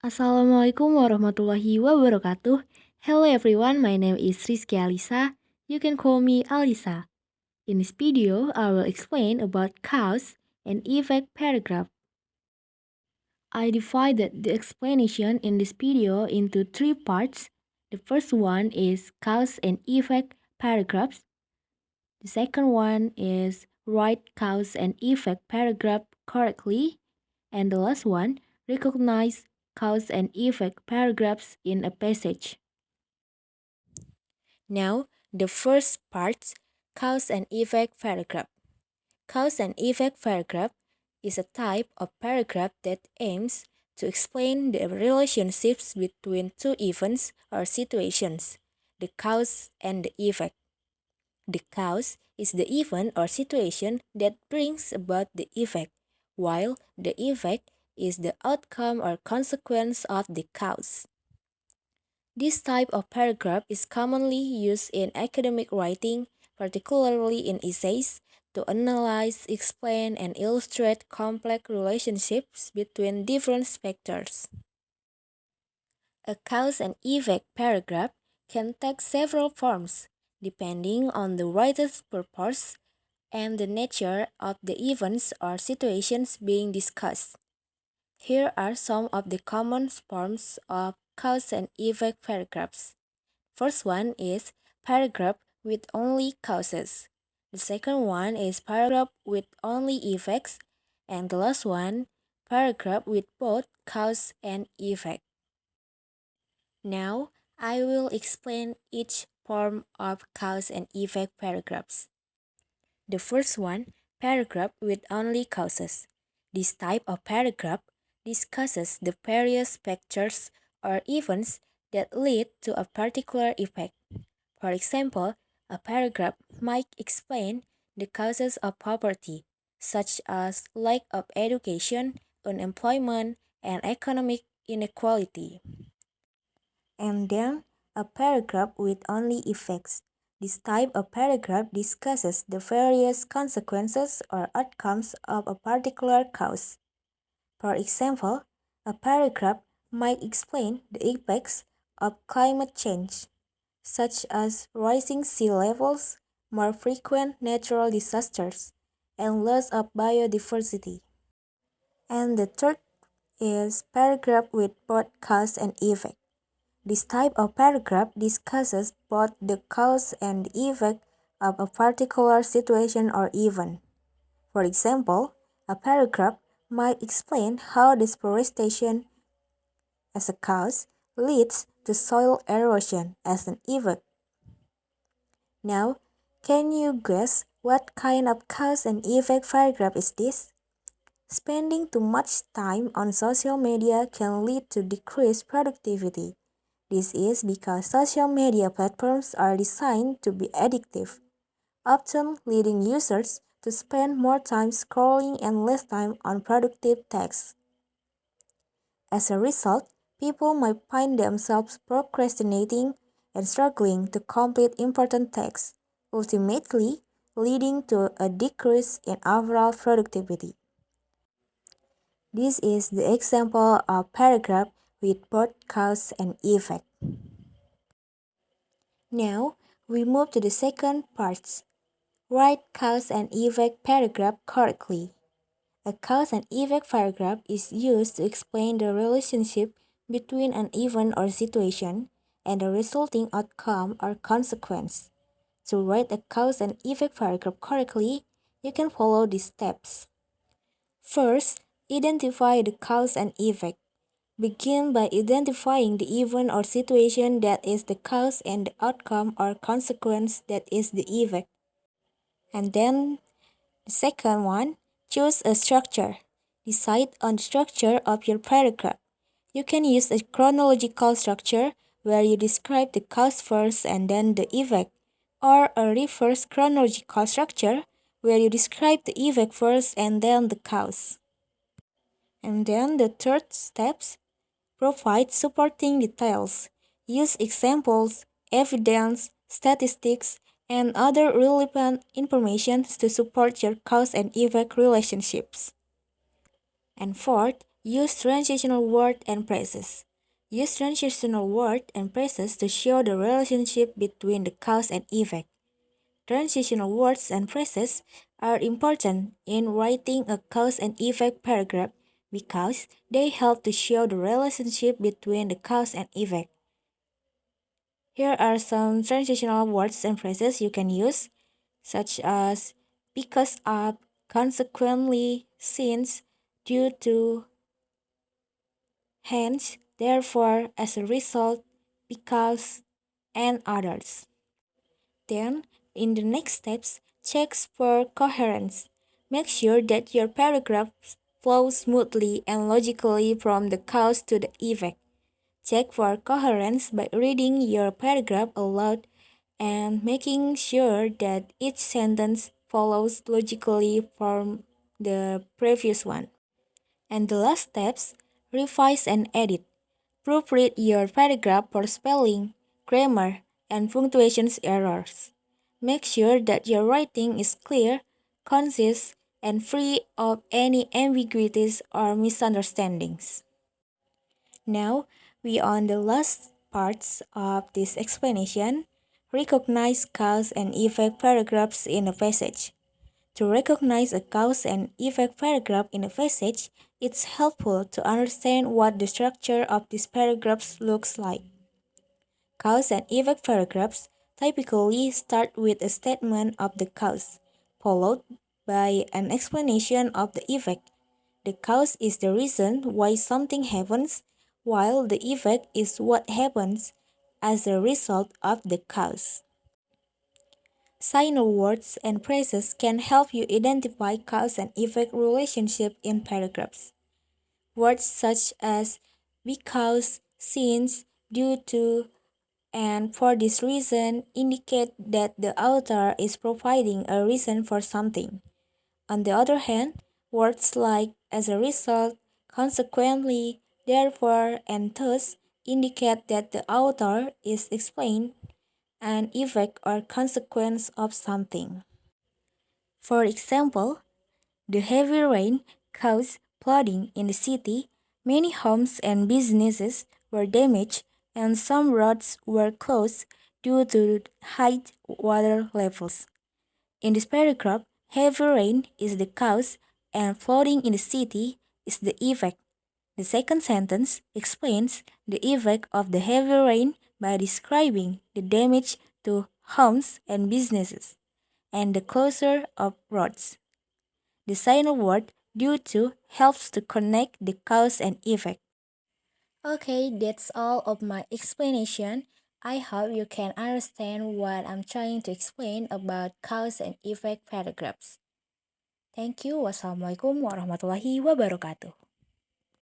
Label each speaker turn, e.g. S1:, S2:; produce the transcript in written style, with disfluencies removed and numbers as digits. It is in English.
S1: Assalamualaikum warahmatullahi wabarakatuh. Hello everyone, my name is Rizki Alysa. You can call me Alysa. In this video, I will explain about cause and effect paragraph. I divided the explanation in this video into three parts. The first one is cause and effect paragraphs. The second one is write cause and effect paragraph correctly. And the last one, recognize cause and effect paragraphs in a passage. Now, the first part, cause and effect paragraph. Cause and effect paragraph is a type of paragraph that aims to explain the relationships between two events or situations, the cause and the effect. The cause is the event or situation that brings about the effect, while the effect is the outcome or consequence of the cause. This type of paragraph is commonly used in academic writing, particularly in essays, to analyze, explain, and illustrate complex relationships between different factors. A cause and effect paragraph can take several forms, depending on the writer's purpose and the nature of the events or situations being discussed. Here are some of the common forms of cause and effect paragraphs. First one is paragraph with only causes. The second one is paragraph with only effects. And the last one, paragraph with both cause and effect. Now, I will explain each form of cause and effect paragraphs. The first one, paragraph with only causes. This type of paragraph discusses the various factors or events that lead to a particular effect. For example, a paragraph might explain the causes of poverty, such as lack of education, unemployment, and economic inequality. And then, a paragraph with only effects. This type of paragraph discusses the various consequences or outcomes of a particular cause. For example, a paragraph might explain the effects of climate change, such as rising sea levels, more frequent natural disasters, and loss of biodiversity. And the third is paragraph with both cause and effect. This type of paragraph discusses both the cause and effect of a particular situation or event. For example, a paragraph might explain how deforestation as a cause leads to soil erosion as an effect. Now, can you guess what kind of cause and effect paragraph is this? Spending too much time on social media can lead to decreased productivity. This is because social media platforms are designed to be addictive, often leading users to spend more time scrolling and less time on productive tasks. As a result, people might find themselves procrastinating and struggling to complete important tasks, ultimately leading to a decrease in overall productivity. This is the example of paragraph with both cause and effect. Now, we move to the second part. Write cause and effect paragraph correctly. A cause and effect paragraph is used to explain the relationship between an event or situation and the resulting outcome or consequence. To write a cause and effect paragraph correctly, you can follow these steps. First, identify the cause and effect. Begin by identifying the event or situation that is the cause and the outcome or consequence that is the effect. And then the second one, choose a structure. Decide on the structure of your paragraph. You can use a chronological structure where you describe the cause first and then the effect, or a reverse chronological structure where you describe the effect first and then the cause. And then the third steps, provide supporting details. Use examples, evidence, statistics, and other relevant information to support your cause and effect relationships. And fourth, Use transitional word and phrases. Use transitional word and phrases to show the relationship between the cause and effect. Transitional words and phrases are important in writing a cause and effect paragraph because they help to show the relationship between the cause and effect. Here are some transitional words and phrases you can use, such as because of, consequently, since, due to, hence, therefore, as a result, because, and others. Then, in the next steps, check for coherence. Make sure that your paragraph flows smoothly and logically from the cause to the effect. Check for coherence by reading your paragraph aloud and making sure that each sentence follows logically from the previous one. And the last steps, revise and edit. Proofread your paragraph for spelling, grammar, and punctuation errors. Make sure that your writing is clear, concise, and free of any ambiguities or misunderstandings. Now, we on the last parts of this explanation. Recognize cause and effect paragraphs in a passage. To recognize a cause and effect paragraph in a passage, it's helpful to understand what the structure of these paragraphs looks like. Cause and effect paragraphs typically start with a statement of the cause, followed by an explanation of the effect. The cause is the reason why something happens, while the effect is what happens as a result of the cause. Signal words and phrases can help you identify cause and effect relationship in paragraphs. Words such as because, since, due to, and for this reason indicate that the author is providing a reason for something. On the other hand, words like as a result, consequently, therefore, and thus indicate that the author is explaining an effect or consequence of something. For example, the heavy rain caused flooding in the city, many homes and businesses were damaged, and some roads were closed due to high water levels. In this paragraph, heavy rain is the cause and flooding in the city is the effect. The second sentence explains the effect of the heavy rain by describing the damage to homes and businesses and the closure of roads. The signal word due to helps to connect the cause and effect. Okay, that's all of my explanation. I hope you can understand what I'm trying to explain about cause and effect paragraphs. Thank you. Wassalamualaikum warahmatullahi wabarakatuh.